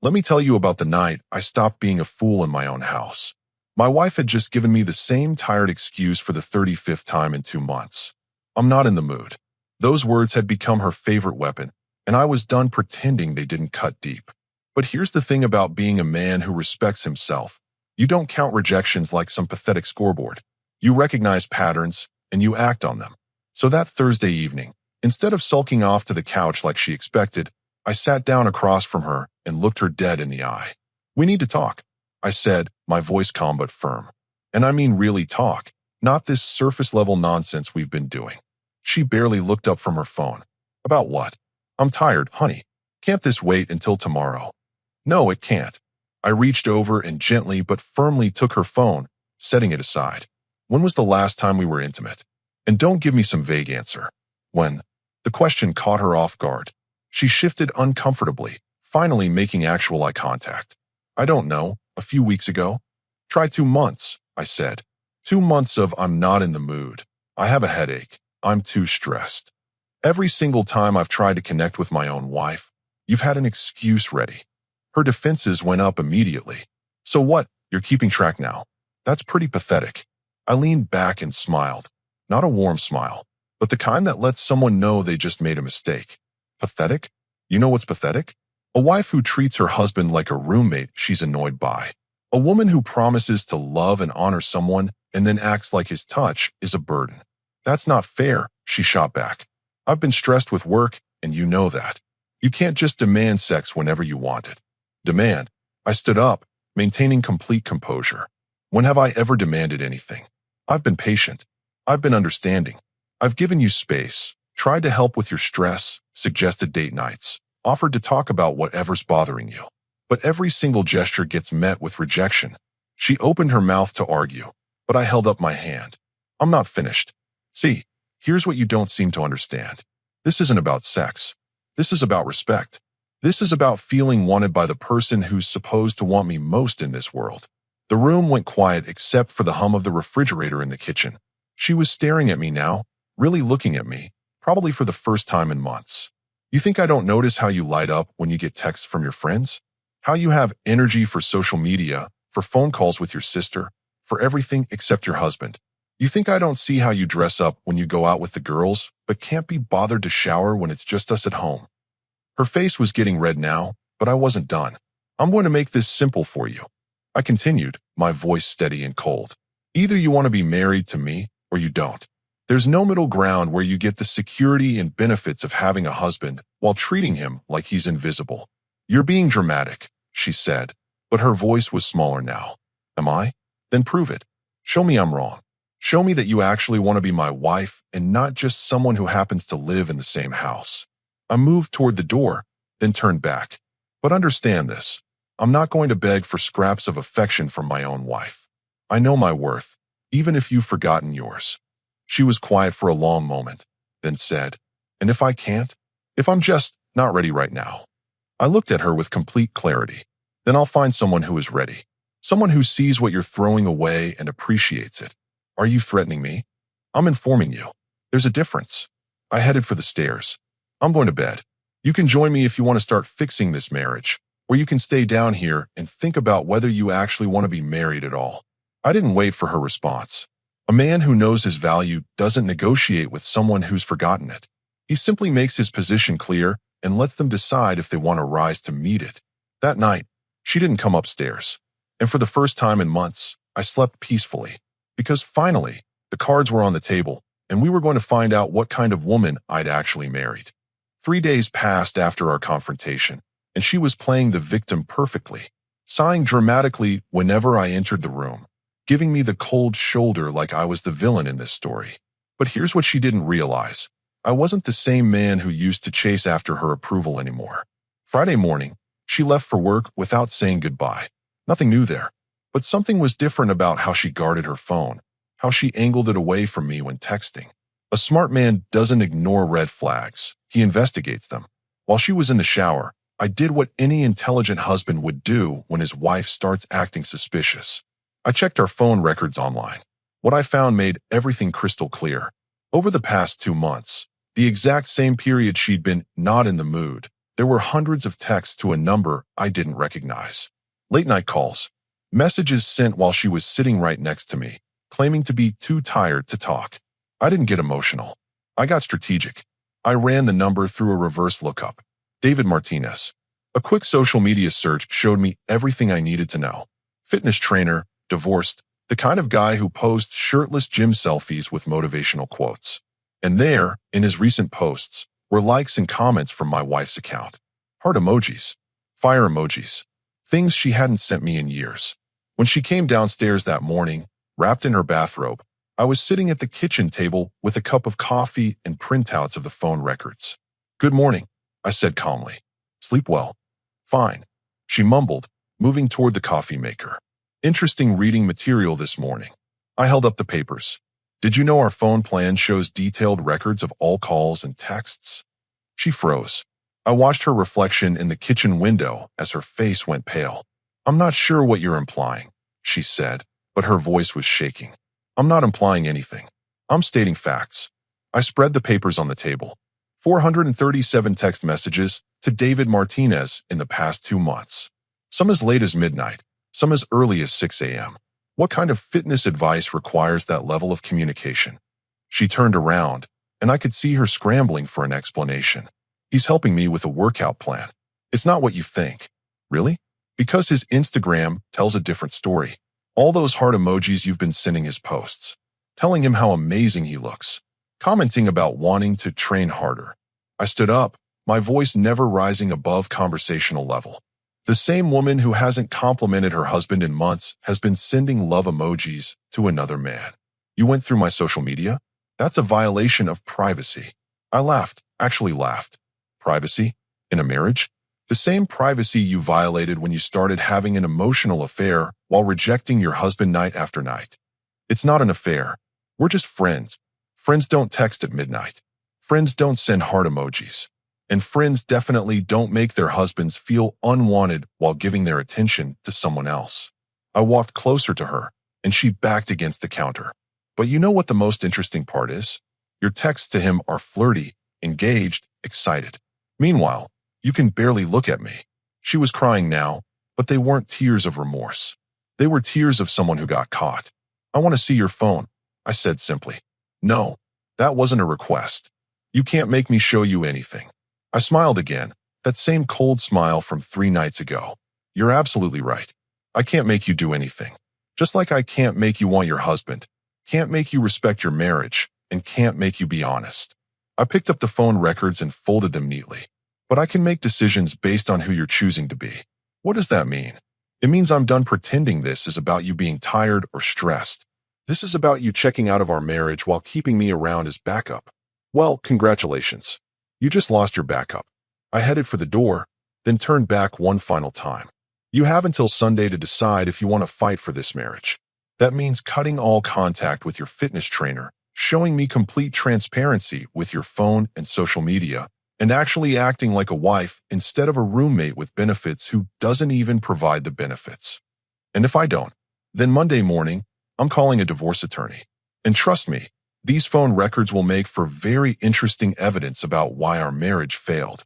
Let me tell you about the night I stopped being a fool in my own house. My wife had just given me the same tired excuse for the 35th time in 2 months. I'm not in the mood. Those words had become her favorite weapon, and I was done pretending they didn't cut deep. But here's the thing about being a man who respects himself. You don't count rejections like some pathetic scoreboard. You recognize patterns, and you act on them. So that Thursday evening, instead of sulking off to the couch like she expected, I sat down across from her and looked her dead in the eye. "We need to talk," I said, my voice calm but firm. "And I mean really talk, not this surface-level nonsense we've been doing." She barely looked up from her phone. "About what?" "I'm tired, honey. Can't this wait until tomorrow?" "No, it can't." I reached over and gently but firmly took her phone, setting it aside. "When was the last time we were intimate? And don't give me some vague answer." "When?" The question caught her off guard. She shifted uncomfortably, finally making actual eye contact. "I don't know. A few weeks ago?" "Try 2 months," I said. 2 months of I'm not in the mood. I have a headache. I'm too stressed. Every single time I've tried to connect with my own wife, you've had an excuse ready. Her defenses went up immediately. "So what? You're keeping track now?" "That's pretty pathetic." I leaned back and smiled. Not a warm smile, but the kind that lets someone know they just made a mistake. Pathetic? You know what's pathetic? A wife who treats her husband like a roommate she's annoyed by. A woman who promises to love and honor someone and then acts like his touch is a burden. "That's not fair," she shot back. "I've been stressed with work, and you know that. You can't just demand sex whenever you want it." "Demand?" I stood up, maintaining complete composure. "When have I ever demanded anything? I've been patient. I've been understanding. I've given you space, tried to help with your stress, suggested date nights, offered to talk about whatever's bothering you. But every single gesture gets met with rejection." She opened her mouth to argue, but I held up my hand. "I'm not finished. See, here's what you don't seem to understand. This isn't about sex. This is about respect. This is about feeling wanted by the person who's supposed to want me most in this world." The room went quiet except for the hum of the refrigerator in the kitchen. She was staring at me now, really looking at me, probably for the first time in months. "You think I don't notice how you light up when you get texts from your friends? How you have energy for social media, for phone calls with your sister, for everything except your husband? You think I don't see how you dress up when you go out with the girls, but can't be bothered to shower when it's just us at home?" Her face was getting red now, but I wasn't done. "I'm going to make this simple for you," I continued, my voice steady and cold. "Either you want to be married to me, or you don't. There's no middle ground where you get the security and benefits of having a husband while treating him like he's invisible." "You're being dramatic," she said, but her voice was smaller now. "Am I? Then prove it. Show me I'm wrong. Show me that you actually want to be my wife and not just someone who happens to live in the same house." I moved toward the door, then turned back. "But understand this. I'm not going to beg for scraps of affection from my own wife. I know my worth, even if you've forgotten yours." She was quiet for a long moment, then said, "And if I can't? If I'm just not ready right now?" I looked at her with complete clarity. "Then I'll find someone who is ready. Someone who sees what you're throwing away and appreciates it." "Are you threatening me?" "I'm informing you. There's a difference." I headed for the stairs. "I'm going to bed. You can join me if you want to start fixing this marriage, or you can stay down here and think about whether you actually want to be married at all." I didn't wait for her response. A man who knows his value doesn't negotiate with someone who's forgotten it. He simply makes his position clear and lets them decide if they want to rise to meet it. That night, she didn't come upstairs. And for the first time in months, I slept peacefully. Because finally, the cards were on the table, and we were going to find out what kind of woman I'd actually married. 3 days passed after our confrontation, and she was playing the victim perfectly, sighing dramatically whenever I entered the room, giving me the cold shoulder like I was the villain in this story. But here's what she didn't realize. I wasn't the same man who used to chase after her approval anymore. Friday morning, she left for work without saying goodbye. Nothing new there. But something was different about how she guarded her phone, how she angled it away from me when texting. A smart man doesn't ignore red flags. He investigates them. While she was in the shower, I did what any intelligent husband would do when his wife starts acting suspicious. I checked our phone records online. What I found made everything crystal clear. Over the past 2 months, the exact same period she'd been not in the mood, There were hundreds of texts to a number I didn't recognize. Late-night calls. Messages sent while she was sitting right next to me, claiming to be too tired to talk. I didn't get emotional. I got strategic. I ran the number through a reverse lookup. David Martinez. A quick social media search showed me everything I needed to know. Fitness trainer, divorced, the kind of guy who posts shirtless gym selfies with motivational quotes. And there, in his recent posts, were likes and comments from my wife's account. Heart emojis. Fire emojis. Things she hadn't sent me in years. When she came downstairs that morning, wrapped in her bathrobe, I was sitting at the kitchen table with a cup of coffee and printouts of the phone records. "Good morning," I said calmly. "Sleep well?" "Fine," she mumbled, moving toward the coffee maker. "Interesting reading material this morning." I held up the papers. "Did you know our phone plan shows detailed records of all calls and texts?" She froze. I watched her reflection in the kitchen window as her face went pale. "I'm not sure what you're implying," she said, but her voice was shaking. "I'm not implying anything. I'm stating facts." I spread the papers on the table. 437 text messages to David Martinez in the past 2 months. Some as late as midnight, some as early as 6 a.m. What kind of fitness advice requires that level of communication? She turned around, and I could see her scrambling for an explanation. "He's helping me with a workout plan." "It's not what you think." "Really?" "Because his Instagram tells a different story. All those heart emojis you've been sending his posts, telling him how amazing he looks, commenting about wanting to train harder." I stood up, my voice never rising above conversational level. "The same woman who hasn't complimented her husband in months has been sending love emojis to another man. You went through my social media? That's a violation of privacy." I laughed, actually laughed. Privacy? In a marriage? The same privacy you violated when you started having an emotional affair while rejecting your husband night after night. It's not an affair. We're just friends. Friends don't text at midnight. Friends don't send heart emojis. And friends definitely don't make their husbands feel unwanted while giving their attention to someone else. I walked closer to her, and she backed against the counter. "But you know what the most interesting part is? Your texts to him are flirty, engaged, excited. Meanwhile, you can barely look at me." She was crying now, but they weren't tears of remorse. They were tears of someone who got caught. "I want to see your phone," I said simply. "No, that wasn't a request. You can't make me show you anything." I smiled again, that same cold smile from 3 nights ago. "You're absolutely right. I can't make you do anything. Just like I can't make you want your husband, can't make you respect your marriage, and can't make you be honest." I picked up the phone records and folded them neatly. "But I can make decisions based on who you're choosing to be." "What does that mean?" "It means I'm done pretending this is about you being tired or stressed. This is about you checking out of our marriage while keeping me around as backup." "Well, congratulations. You just lost your backup." I headed for the door, then turned back one final time. "You have until Sunday to decide if you want to fight for this marriage. That means cutting all contact with your fitness trainer, showing me complete transparency with your phone and social media, and actually acting like a wife instead of a roommate with benefits who doesn't even provide the benefits. And if I don't, then Monday morning, I'm calling a divorce attorney. And trust me, these phone records will make for very interesting evidence about why our marriage failed."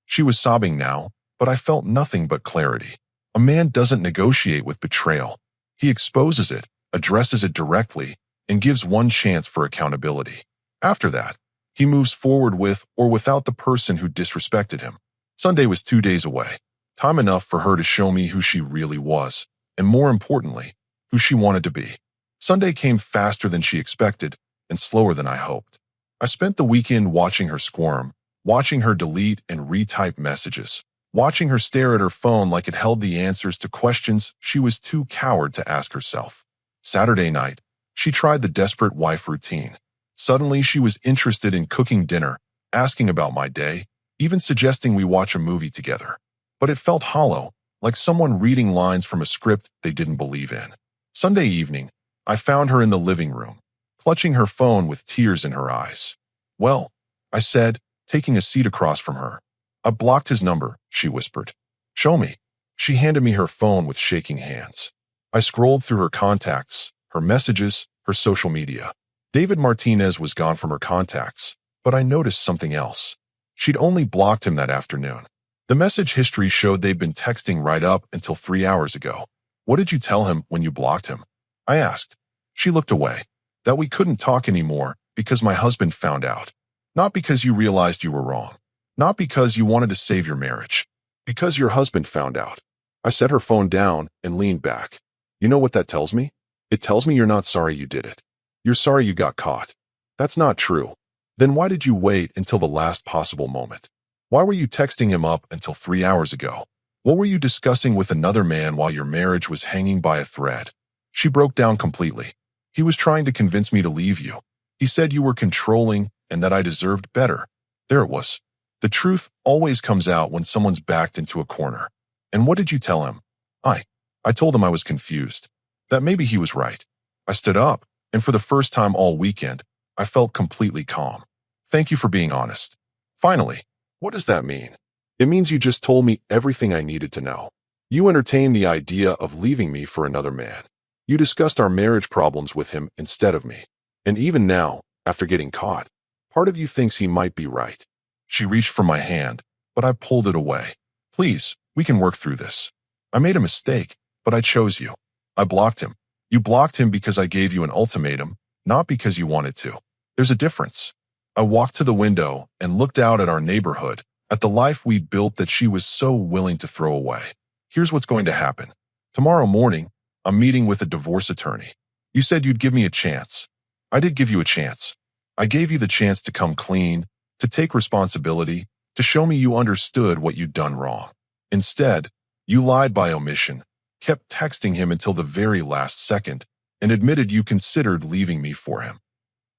She was sobbing now, but I felt nothing but clarity. A man doesn't negotiate with betrayal. He exposes it, addresses it directly, and gives one chance for accountability. After that, he moves forward with or without the person who disrespected him. Sunday was 2 days away, time enough for her to show me who she really was, and more importantly, who she wanted to be. Sunday came faster than she expected and slower than I hoped. I spent the weekend watching her squirm, watching her delete and retype messages, watching her stare at her phone like it held the answers to questions she was too coward to ask herself. Saturday night, she tried the desperate wife routine. Suddenly, she was interested in cooking dinner, asking about my day, even suggesting we watch a movie together. But it felt hollow, like someone reading lines from a script they didn't believe in. Sunday evening, I found her in the living room, clutching her phone with tears in her eyes. "Well," I said, taking a seat across from her. "I blocked his number," she whispered. "Show me." She handed me her phone with shaking hands. I scrolled through her contacts, her messages, her social media. David Martinez was gone from her contacts, but I noticed something else. She'd only blocked him that afternoon. The message history showed they'd been texting right up until 3 hours ago. What did you tell him when you blocked him? I asked. She looked away. That we couldn't talk anymore because my husband found out. Not because you realized you were wrong. Not because you wanted to save your marriage. Because your husband found out. I set her phone down and leaned back. You know what that tells me? It tells me you're not sorry you did it. You're sorry you got caught. That's not true. Then why did you wait until the last possible moment? Why were you texting him up until 3 hours ago? What were you discussing with another man while your marriage was hanging by a thread? She broke down completely. He was trying to convince me to leave you. He said you were controlling and that I deserved better. There it was. The truth always comes out when someone's backed into a corner. And what did you tell him? I told him I was confused. That maybe he was right. I stood up, and for the first time all weekend, I felt completely calm. Thank you for being honest. Finally, what does that mean? It means you just told me everything I needed to know. You entertained the idea of leaving me for another man. You discussed our marriage problems with him instead of me. And even now, after getting caught, part of you thinks he might be right. She reached for my hand, but I pulled it away. Please, we can work through this. I made a mistake, but I chose you. I blocked him. You blocked him because I gave you an ultimatum, not because you wanted to. There's a difference. I walked to the window and looked out at our neighborhood, at the life we'd built that she was so willing to throw away. Here's what's going to happen. Tomorrow morning, I'm meeting with a divorce attorney. You said you'd give me a chance. I did give you a chance. I gave you the chance to come clean, to take responsibility, to show me you understood what you'd done wrong. Instead, you lied by omission, kept texting him until the very last second, and admitted you considered leaving me for him.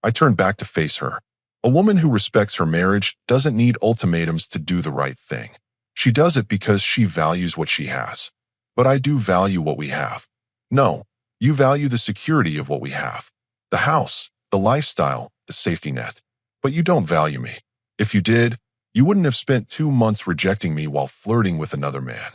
I turned back to face her. A woman who respects her marriage doesn't need ultimatums to do the right thing. She does it because she values what she has. But I do value what we have. No, you value the security of what we have. The house, the lifestyle, the safety net. But you don't value me. If you did, you wouldn't have spent 2 months rejecting me while flirting with another man.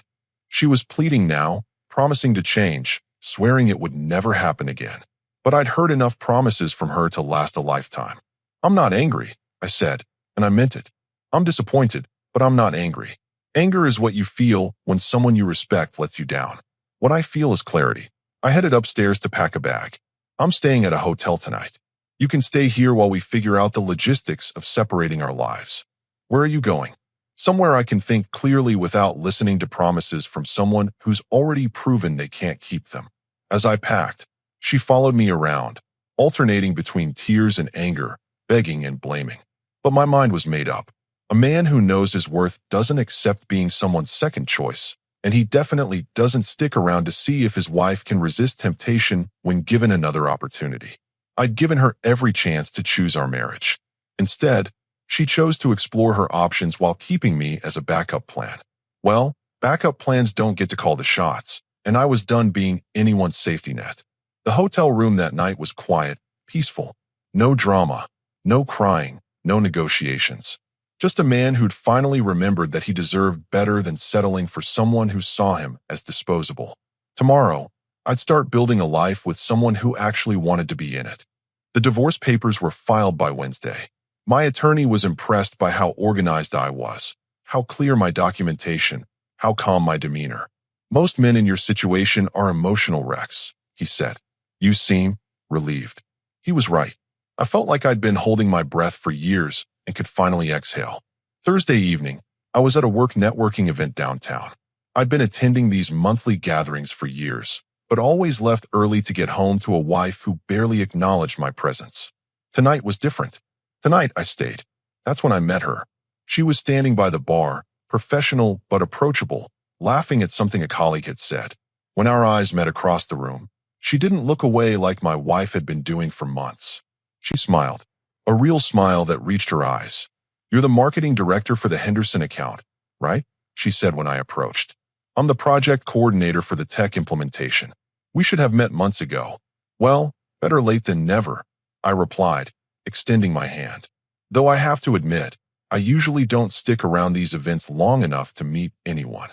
She was pleading now, promising to change, swearing it would never happen again. But I'd heard enough promises from her to last a lifetime. I'm not angry, I said, and I meant it. I'm disappointed, but I'm not angry. Anger is what you feel when someone you respect lets you down. What I feel is clarity. I headed upstairs to pack a bag. I'm staying at a hotel tonight. You can stay here while we figure out the logistics of separating our lives. Where are you going? Somewhere I can think clearly without listening to promises from someone who's already proven they can't keep them. As I packed, she followed me around, alternating between tears and anger, begging and blaming. But my mind was made up. A man who knows his worth doesn't accept being someone's second choice, and he definitely doesn't stick around to see if his wife can resist temptation when given another opportunity. I'd given her every chance to choose our marriage. Instead, she chose to explore her options while keeping me as a backup plan. Well, backup plans don't get to call the shots, and I was done being anyone's safety net. The hotel room that night was quiet, peaceful. No drama, no crying, no negotiations. Just a man who'd finally remembered that he deserved better than settling for someone who saw him as disposable. Tomorrow, I'd start building a life with someone who actually wanted to be in it. The divorce papers were filed by Wednesday. My attorney was impressed by how organized I was, how clear my documentation, how calm my demeanor. Most men in your situation are emotional wrecks, he said. You seem relieved. He was right. I felt like I'd been holding my breath for years and could finally exhale. Thursday evening, I was at a work networking event downtown. I'd been attending these monthly gatherings for years, but always left early to get home to a wife who barely acknowledged my presence. Tonight was different. Tonight I stayed. That's when I met her. She was standing by the bar, professional but approachable, laughing at something a colleague had said. When our eyes met across the room, she didn't look away like my wife had been doing for months. She smiled, a real smile that reached her eyes. You're the marketing director for the Henderson account, right? She said when I approached. I'm the project coordinator for the tech implementation. We should have met months ago. Well, better late than never, I replied, extending my hand. Though I have to admit, I usually don't stick around these events long enough to meet anyone.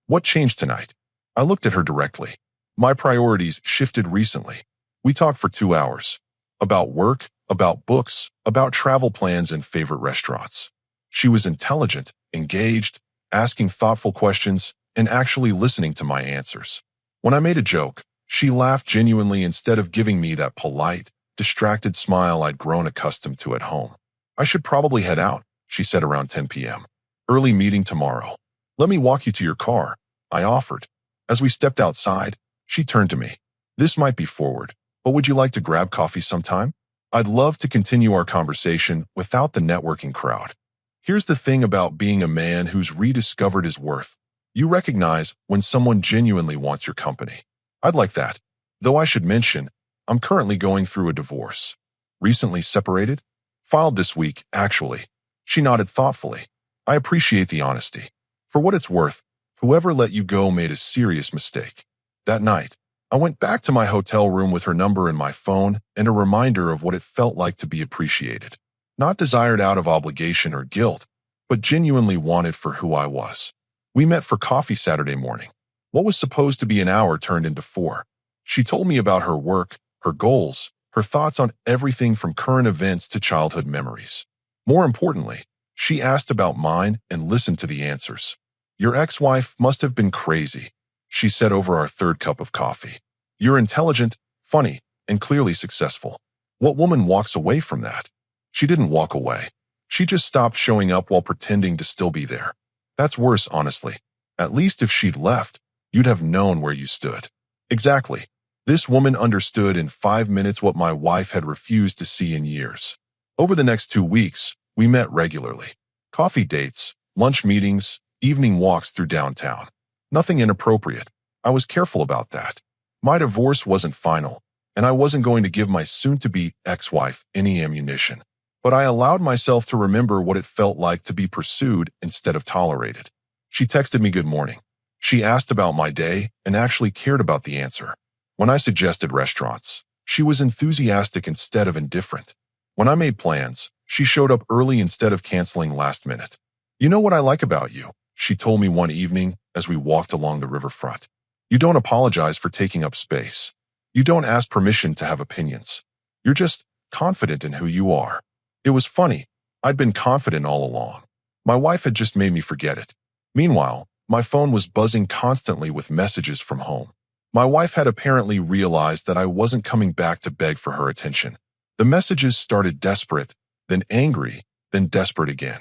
What changed tonight? I looked at her directly. My priorities shifted recently. We talked for 2 hours. About work, about books, about travel plans and favorite restaurants. She was intelligent, engaged, asking thoughtful questions, and actually listening to my answers. When I made a joke, she laughed genuinely instead of giving me that polite, distracted smile I'd grown accustomed to at home. I should probably head out, she said around 10 p.m. Early meeting tomorrow. Let me walk you to your car, I offered. As we stepped outside, she turned to me. This might be forward, but would you like to grab coffee sometime? I'd love to continue our conversation without the networking crowd. Here's the thing about being a man who's rediscovered his worth. You recognize when someone genuinely wants your company. I'd like that. Though I should mention, I'm currently going through a divorce. Recently separated? Filed this week, actually. She nodded thoughtfully. I appreciate the honesty. For what it's worth, whoever let you go made a serious mistake. That night, I went back to my hotel room with her number in my phone and a reminder of what it felt like to be appreciated. Not desired out of obligation or guilt, but genuinely wanted for who I was. We met for coffee Saturday morning. What was supposed to be an hour turned into 4. She told me about her work, her goals, her thoughts on everything from current events to childhood memories. More importantly, she asked about mine and listened to the answers. Your ex-wife must have been crazy, she said over our third cup of coffee. You're intelligent, funny, and clearly successful. What woman walks away from that? She didn't walk away. She just stopped showing up while pretending to still be there. That's worse, honestly. At least if she'd left, you'd have known where you stood. Exactly. This woman understood in 5 minutes what my wife had refused to see in years. Over the next 2 weeks, we met regularly. Coffee dates, lunch meetings, evening walks through downtown. Nothing inappropriate. I was careful about that. My divorce wasn't final, and I wasn't going to give my soon-to-be ex-wife any ammunition. But I allowed myself to remember what it felt like to be pursued instead of tolerated. She texted me good morning. She asked about my day and actually cared about the answer. When I suggested restaurants, she was enthusiastic instead of indifferent. When I made plans, she showed up early instead of canceling last minute. You know what I like about you, she told me one evening as we walked along the riverfront. You don't apologize for taking up space. You don't ask permission to have opinions. You're just confident in who you are. It was funny. I'd been confident all along. My wife had just made me forget it. Meanwhile, my phone was buzzing constantly with messages from home. My wife had apparently realized that I wasn't coming back to beg for her attention. The messages started desperate, then angry, then desperate again.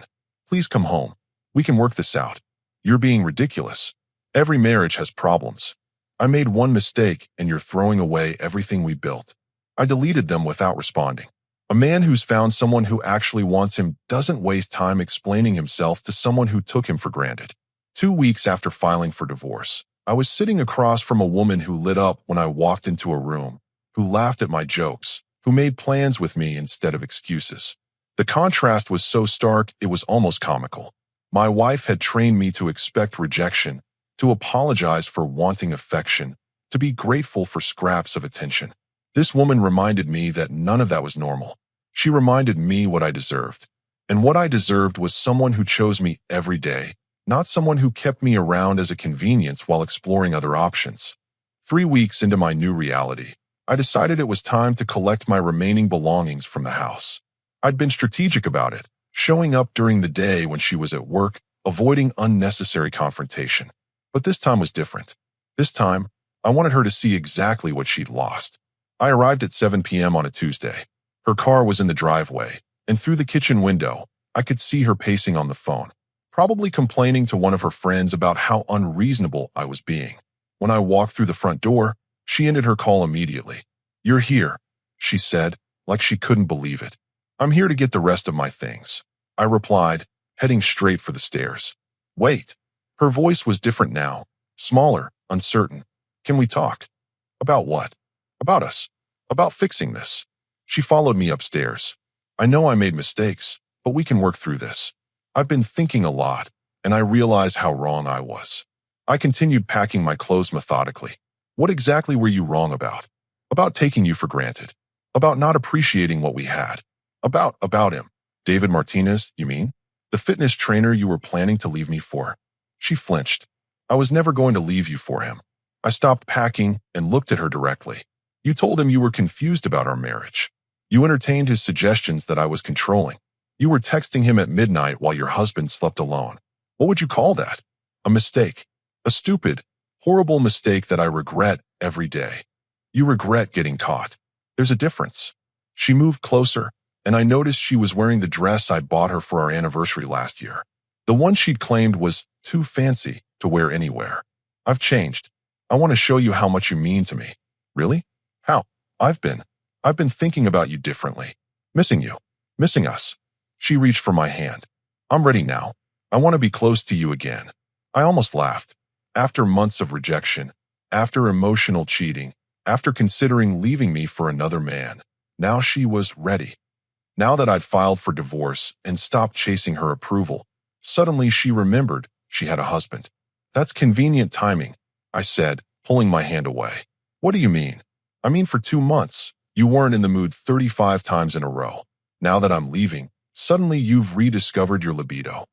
Please come home. We can work this out. You're being ridiculous. Every marriage has problems. I made one mistake and you're throwing away everything we built. I deleted them without responding. A man who's found someone who actually wants him doesn't waste time explaining himself to someone who took him for granted. 2 weeks after filing for divorce, I was sitting across from a woman who lit up when I walked into a room, who laughed at my jokes, who made plans with me instead of excuses. The contrast was so stark it was almost comical. My wife had trained me to expect rejection, to apologize for wanting affection, to be grateful for scraps of attention. This woman reminded me that none of that was normal. She reminded me what I deserved. And what I deserved was someone who chose me every day, not someone who kept me around as a convenience while exploring other options. 3 weeks into my new reality, I decided it was time to collect my remaining belongings from the house. I'd been strategic about it, showing up during the day when she was at work, avoiding unnecessary confrontation. But this time was different. This time, I wanted her to see exactly what she'd lost. I arrived at 7 p.m. on a Tuesday. Her car was in the driveway, and through the kitchen window, I could see her pacing on the phone, probably complaining to one of her friends about how unreasonable I was being. When I walked through the front door, she ended her call immediately. You're here, she said, like she couldn't believe it. I'm here to get the rest of my things, I replied, heading straight for the stairs. Wait. Her voice was different now, smaller, uncertain. Can we talk? About what? About us. About fixing this. She followed me upstairs. I know I made mistakes, but we can work through this. I've been thinking a lot, and I realized how wrong I was. I continued packing my clothes methodically. What exactly were you wrong about? About taking you for granted. About not appreciating what we had. About him. David Martinez, you mean? The fitness trainer you were planning to leave me for. She flinched. I was never going to leave you for him. I stopped packing and looked at her directly. You told him you were confused about our marriage. You entertained his suggestions that I was controlling. You were texting him at midnight while your husband slept alone. What would you call that? A mistake. A stupid, horrible mistake that I regret every day. You regret getting caught. There's a difference. She moved closer, and I noticed she was wearing the dress I bought her for our anniversary last year. The one she'd claimed was too fancy to wear anywhere. I've changed. I want to show you how much you mean to me. Really? How? I've been thinking about you differently. Missing you. Missing us. She reached for my hand. I'm ready now. I want to be close to you again. I almost laughed. After months of rejection, after emotional cheating, after considering leaving me for another man, now she was ready. Now that I'd filed for divorce and stopped chasing her approval, suddenly she remembered she had a husband. That's convenient timing, I said, pulling my hand away. What do you mean? I mean for 2 months, you weren't in the mood 35 times in a row. Now that I'm leaving, suddenly you've rediscovered your libido.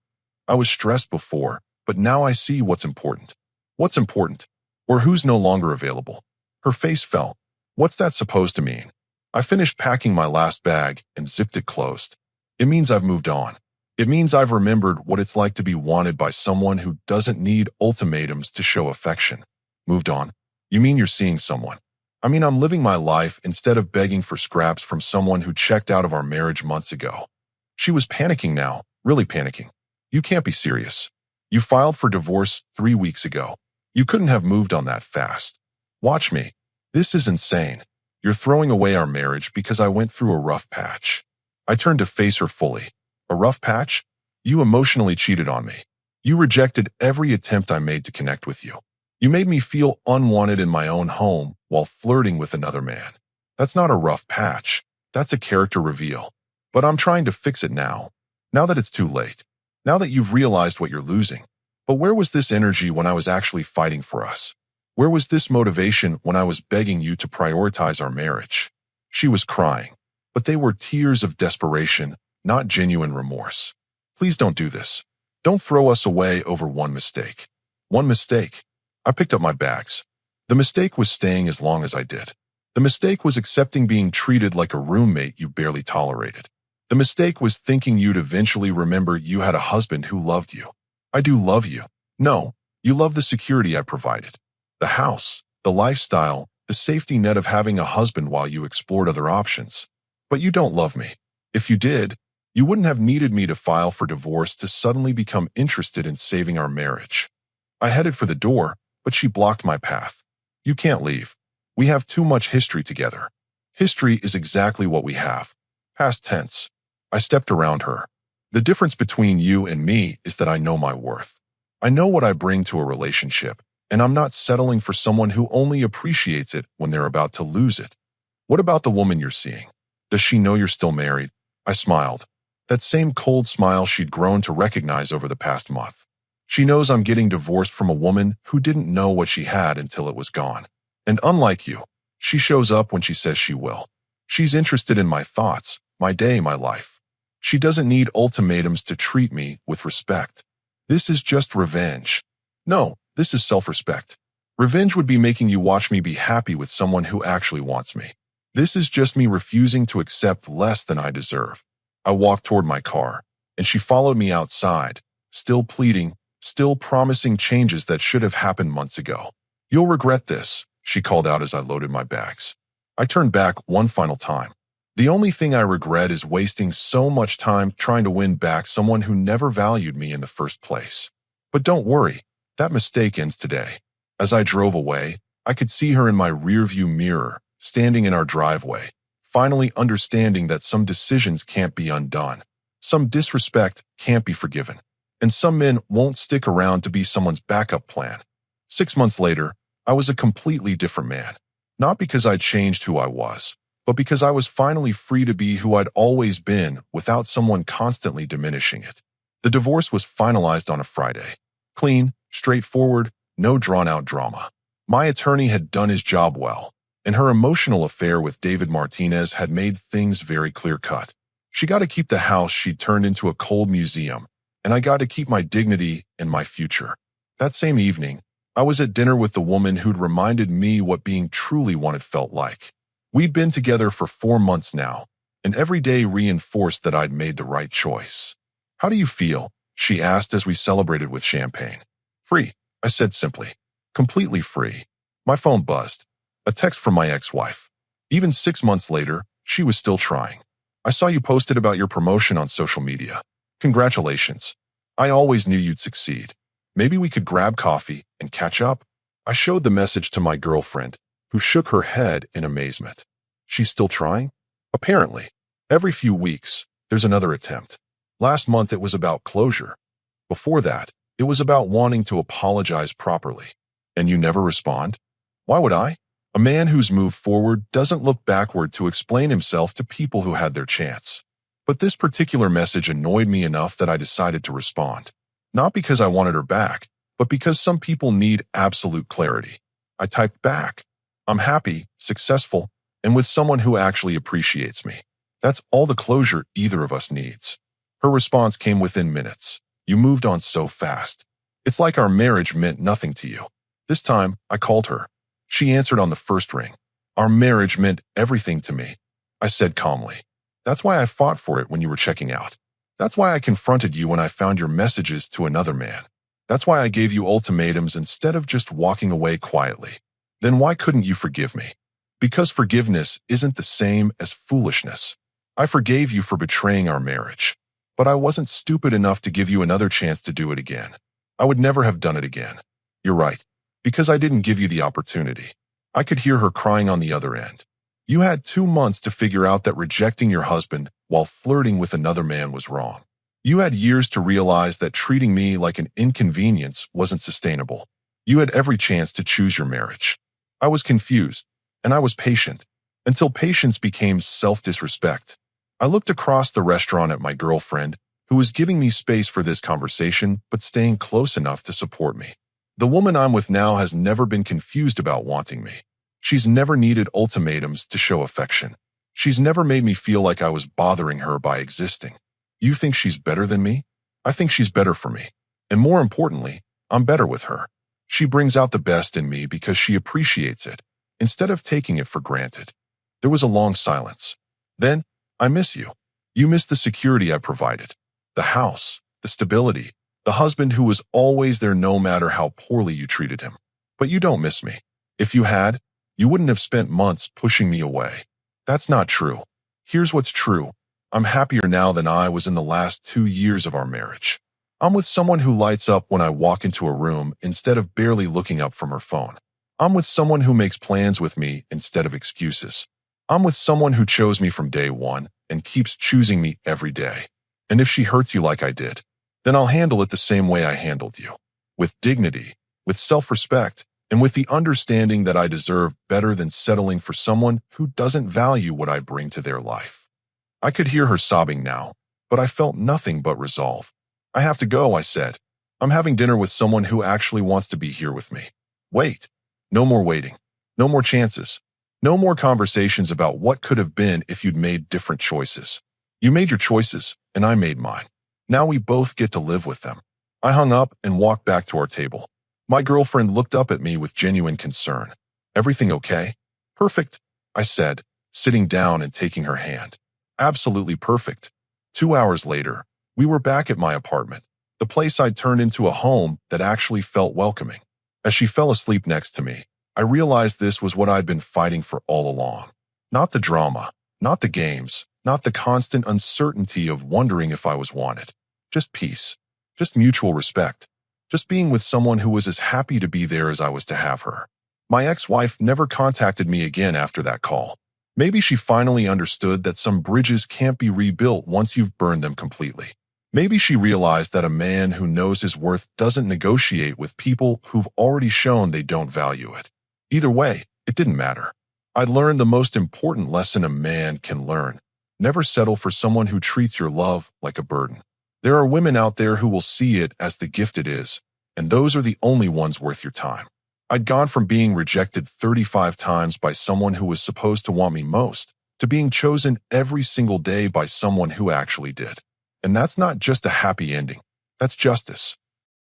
I was stressed before, but now I see what's important. What's important? Or who's no longer available? Her face fell. What's that supposed to mean? I finished packing my last bag and zipped it closed. It means I've moved on. It means I've remembered what it's like to be wanted by someone who doesn't need ultimatums to show affection. Moved on? You mean you're seeing someone? I mean I'm living my life instead of begging for scraps from someone who checked out of our marriage months ago. She was panicking now, really panicking. You can't be serious. You filed for divorce 3 weeks ago. You couldn't have moved on that fast. Watch me. This is insane. You're throwing away our marriage because I went through a rough patch. I turned to face her fully. A rough patch? You emotionally cheated on me. You rejected every attempt I made to connect with you. You made me feel unwanted in my own home while flirting with another man. That's not a rough patch. That's a character reveal. But I'm trying to fix it now. Now that it's too late. Now that you've realized what you're losing. But where was this energy when I was actually fighting for us? Where was this motivation when I was begging you to prioritize our marriage? She was crying, but they were tears of desperation, not genuine remorse. Please don't do this. Don't throw us away over one mistake. One mistake. I picked up my bags. The mistake was staying as long as I did. The mistake was accepting being treated like a roommate you barely tolerated. The mistake was thinking you'd eventually remember you had a husband who loved you. I do love you. No, you love the security I provided. The house, the lifestyle, the safety net of having a husband while you explored other options. But you don't love me. If you did, you wouldn't have needed me to file for divorce to suddenly become interested in saving our marriage. I headed for the door, but she blocked my path. You can't leave. We have too much history together. History is exactly what we have. Past tense. I stepped around her. The difference between you and me is that I know my worth. I know what I bring to a relationship, and I'm not settling for someone who only appreciates it when they're about to lose it. What about the woman you're seeing? Does she know you're still married? I smiled. That same cold smile she'd grown to recognize over the past month. She knows I'm getting divorced from a woman who didn't know what she had until it was gone. And unlike you, she shows up when she says she will. She's interested in my thoughts, my day, my life. She doesn't need ultimatums to treat me with respect. This is just revenge. No, this is self-respect. Revenge would be making you watch me be happy with someone who actually wants me. This is just me refusing to accept less than I deserve. I walked toward my car, and she followed me outside, still pleading, still promising changes that should have happened months ago. You'll regret this, she called out as I loaded my bags. I turned back one final time. The only thing I regret is wasting so much time trying to win back someone who never valued me in the first place. But don't worry, that mistake ends today. As I drove away, I could see her in my rearview mirror, standing in our driveway, finally understanding that some decisions can't be undone, some disrespect can't be forgiven, and some men won't stick around to be someone's backup plan. 6 months later, I was a completely different man, not because I'd changed who I was, but because I was finally free to be who I'd always been without someone constantly diminishing it. The divorce was finalized on a Friday. Clean, straightforward, no drawn-out drama. My attorney had done his job well, and her emotional affair with David Martinez had made things very clear-cut. She got to keep the house she'd turned into a cold museum, and I got to keep my dignity and my future. That same evening, I was at dinner with the woman who'd reminded me what being truly wanted felt like. We'd been together for 4 months now, and every day reinforced that I'd made the right choice. How do you feel? She asked as we celebrated with champagne. Free, I said simply. Completely free. My phone buzzed. A text from my ex-wife. Even 6 months later, she was still trying. I saw you posted about your promotion on social media. Congratulations. I always knew you'd succeed. Maybe we could grab coffee and catch up. I showed the message to my girlfriend, who shook her head in amazement. She's still trying? Apparently. Every few weeks, there's another attempt. Last month it was about closure. Before that, it was about wanting to apologize properly. And you never respond? Why would I? A man who's moved forward doesn't look backward to explain himself to people who had their chance. But this particular message annoyed me enough that I decided to respond. Not because I wanted her back, but because some people need absolute clarity. I typed back, I'm happy, successful, and with someone who actually appreciates me. That's all the closure either of us needs. Her response came within minutes. You moved on so fast. It's like our marriage meant nothing to you. This time, I called her. She answered on the first ring. Our marriage meant everything to me. I said calmly. That's why I fought for it when you were checking out. That's why I confronted you when I found your messages to another man. That's why I gave you ultimatums instead of just walking away quietly. Then why couldn't you forgive me? Because forgiveness isn't the same as foolishness. I forgave you for betraying our marriage. But I wasn't stupid enough to give you another chance to do it again. I would never have done it again. You're right. Because I didn't give you the opportunity. I could hear her crying on the other end. You had 2 months to figure out that rejecting your husband while flirting with another man was wrong. You had years to realize that treating me like an inconvenience wasn't sustainable. You had every chance to choose your marriage. I was confused, and I was patient, until patience became self-disrespect. I looked across the restaurant at my girlfriend, who was giving me space for this conversation but staying close enough to support me. The woman I'm with now has never been confused about wanting me. She's never needed ultimatums to show affection. She's never made me feel like I was bothering her by existing. You think she's better than me? I think she's better for me. And more importantly, I'm better with her. She brings out the best in me because she appreciates it, instead of taking it for granted. There was a long silence. Then, I miss you. You miss the security I provided. The house, the stability, the husband who was always there no matter how poorly you treated him. But you don't miss me. If you had, you wouldn't have spent months pushing me away. That's not true. Here's what's true. I'm happier now than I was in the last 2 years of our marriage. I'm with someone who lights up when I walk into a room instead of barely looking up from her phone. I'm with someone who makes plans with me instead of excuses. I'm with someone who chose me from day one and keeps choosing me every day. And if she hurts you like I did, then I'll handle it the same way I handled you. With dignity, with self-respect, and with the understanding that I deserve better than settling for someone who doesn't value what I bring to their life. I could hear her sobbing now, but I felt nothing but resolve. I have to go, I said. I'm having dinner with someone who actually wants to be here with me. Wait. No more waiting. No more chances. No more conversations about what could have been if you'd made different choices. You made your choices, and I made mine. Now we both get to live with them. I hung up and walked back to our table. My girlfriend looked up at me with genuine concern. Everything okay? Perfect, I said, sitting down and taking her hand. Absolutely perfect. 2 hours later, we were back at my apartment, the place I'd turned into a home that actually felt welcoming. As she fell asleep next to me, I realized this was what I'd been fighting for all along. Not the drama, not the games, not the constant uncertainty of wondering if I was wanted. Just peace. Just mutual respect. Just being with someone who was as happy to be there as I was to have her. My ex-wife never contacted me again after that call. Maybe she finally understood that some bridges can't be rebuilt once you've burned them completely. Maybe she realized that a man who knows his worth doesn't negotiate with people who've already shown they don't value it. Either way, it didn't matter. I learned the most important lesson a man can learn. Never settle for someone who treats your love like a burden. There are women out there who will see it as the gift it is, and those are the only ones worth your time. I'd gone from being rejected 35 times by someone who was supposed to want me most, to being chosen every single day by someone who actually did. And that's not just a happy ending. That's justice.